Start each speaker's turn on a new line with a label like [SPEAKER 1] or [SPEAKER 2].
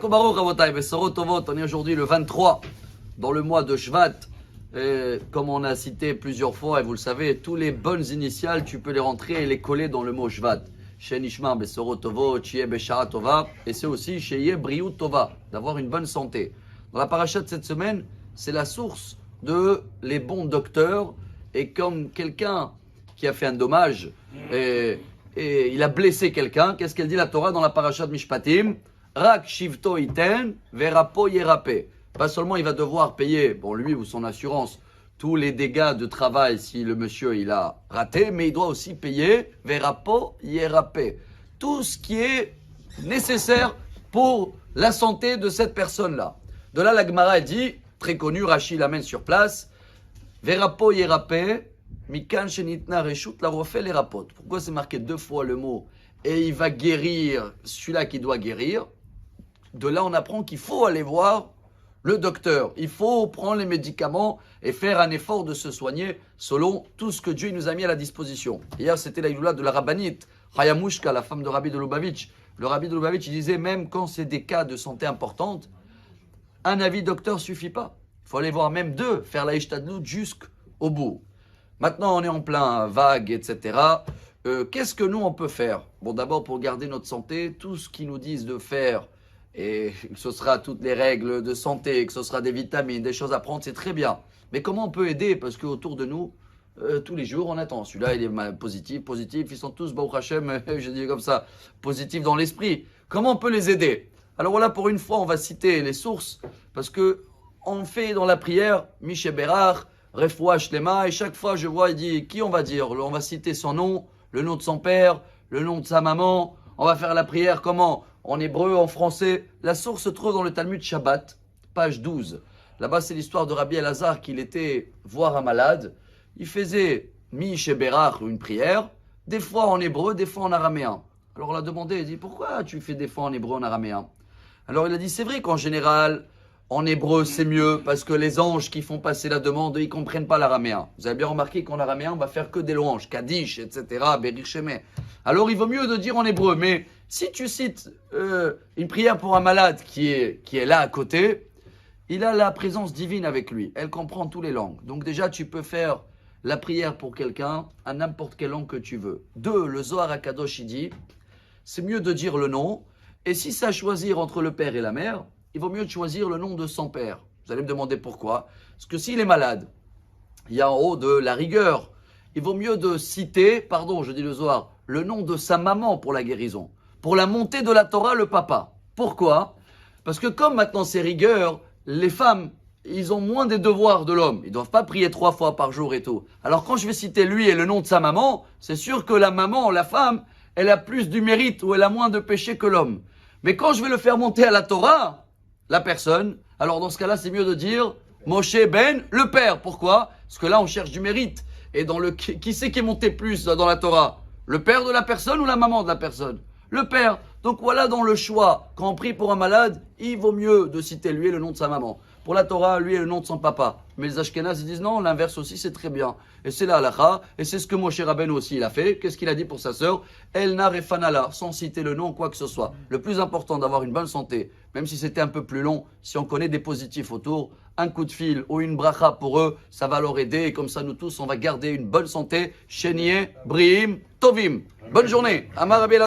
[SPEAKER 1] Chazak Baruch Rabotai, Besorot Tovot, on est aujourd'hui le 23 dans le mois de Shvat. Et comme on a cité plusieurs fois, et vous le savez, tous les bonnes initiales, tu peux les rentrer et les coller dans le mot Shvat. Shen Ishma Besorot Tovot, Shiye Beshara Tova, et c'est aussi Shiye Briut Tova, d'avoir une bonne santé. Dans la paracha de cette semaine, c'est la source de les bons docteurs, et comme quelqu'un qui a fait un dommage, et il a blessé quelqu'un, qu'est-ce qu'elle dit la Torah dans la paracha de Mishpatim? Rak shivto iten verapo yerape. Pas seulement il va devoir payer, bon lui ou son assurance, tous les dégâts de travail si le monsieur il a raté, mais il doit aussi payer verapo yerape. Tout ce qui est nécessaire pour la santé de cette personne-là. De là la Gemara dit, très connu, Rashi l'amène sur place, verapo yerape, mikan shenitna reshut la refait les rapotes. Pourquoi c'est marqué deux fois le mot et il va guérir celui-là qui doit guérir? De là, on apprend qu'il faut aller voir le docteur. Il faut prendre les médicaments et faire un effort de se soigner selon tout ce que Dieu nous a mis à la disposition. Hier, c'était la Iloula de la rabbinite, Hayamushka, la femme de Rabbi de Lubavitch. Le Rabbi de Lubavitch, il disait, même quand c'est des cas de santé importante, un avis docteur ne suffit pas. Il faut aller voir même deux, faire la Ishtadlut jusqu'au bout. Maintenant, on est en plein vague, etc. Qu'est-ce que nous, on peut faire? Bon, d'abord, pour garder notre santé, tout ce qu'ils nous disent de faire, et que ce sera toutes les règles de santé, que ce sera des vitamines, des choses à prendre, c'est très bien. Mais comment on peut aider? Parce qu'autour de nous, tous les jours, on attend. Celui-là, il est positif. Ils sont tous, Baruch Hashem, je dis comme ça, positifs dans l'esprit. Comment on peut les aider? Alors voilà, pour une fois, on va citer les sources, parce que on fait dans la prière, Mishe Berach, Refoua Shlema, et chaque fois, je vois, il dit, qui on va dire? On va citer son nom, le nom de son père, le nom de sa maman. On va faire la prière comment? En hébreu, en français. La source se trouve dans le Talmud Shabbat, page 12. Là-bas, c'est l'histoire de Rabbi Elazar qu'il était voir un malade. Il faisait Mi Sheberach, une prière, des fois en hébreu, des fois en araméen. Alors on l'a demandé, il dit, pourquoi tu fais des fois en hébreu, en araméen? Alors il a dit, c'est vrai qu'en général, en hébreu, c'est mieux, parce que les anges qui font passer la demande, ils ne comprennent pas l'araméen. Vous avez bien remarqué qu'en araméen, on va faire que des louanges, Kaddish, etc., Berich Shemeh. Alors il vaut mieux de dire en hébreu, mais si tu cites une prière pour un malade qui est là à côté, il a la présence divine avec lui. Elle comprend toutes les langues. Donc déjà, tu peux faire la prière pour quelqu'un à n'importe quelle langue que tu veux. 2, le Zohar HaKadosh, il dit, c'est mieux de dire le nom. Et si c'est à choisir entre le père et la mère, il vaut mieux choisir le nom de son père. Vous allez me demander pourquoi. Parce que s'il est malade, il y a en haut de la rigueur. Il vaut mieux de citer, pardon, je dis le Zohar, le nom de sa maman pour la guérison. Pour la montée de la Torah, le papa. Pourquoi? Parce que comme maintenant c'est rigueur, les femmes, ils ont moins des devoirs de l'homme. Ils ne doivent pas prier 3 fois par jour et tout. Alors quand je vais citer lui et le nom de sa maman, c'est sûr que la maman, la femme, elle a plus du mérite ou elle a moins de péché que l'homme. Mais quand je vais le faire monter à la Torah, la personne, alors dans ce cas-là, c'est mieux de dire Moshe Ben, le père. Pourquoi? Parce que là, on cherche du mérite. Et dans le qui c'est qui est monté plus dans la Torah? Le père de la personne ou la maman de la personne? Le père. Donc voilà dans le choix. Quand on prie pour un malade, il vaut mieux de citer lui et le nom de sa maman. Pour la Torah, lui et le nom de son papa. Mais les Ashkénazes, ils disent non, l'inverse aussi, c'est très bien. Et c'est la halakha, et c'est ce que Moshe Rabbeinu aussi il a fait. Qu'est-ce qu'il a dit pour sa sœur? El Narefanala, sans citer le nom ou quoi que ce soit. Le plus important d'avoir une bonne santé, même si c'était un peu plus long, si on connaît des positifs autour, un coup de fil ou une bracha pour eux, ça va leur aider. Et comme ça, nous tous, on va garder une bonne santé. Sheniye, Brihim, Tovim. Bonne journée. Amar Rabbi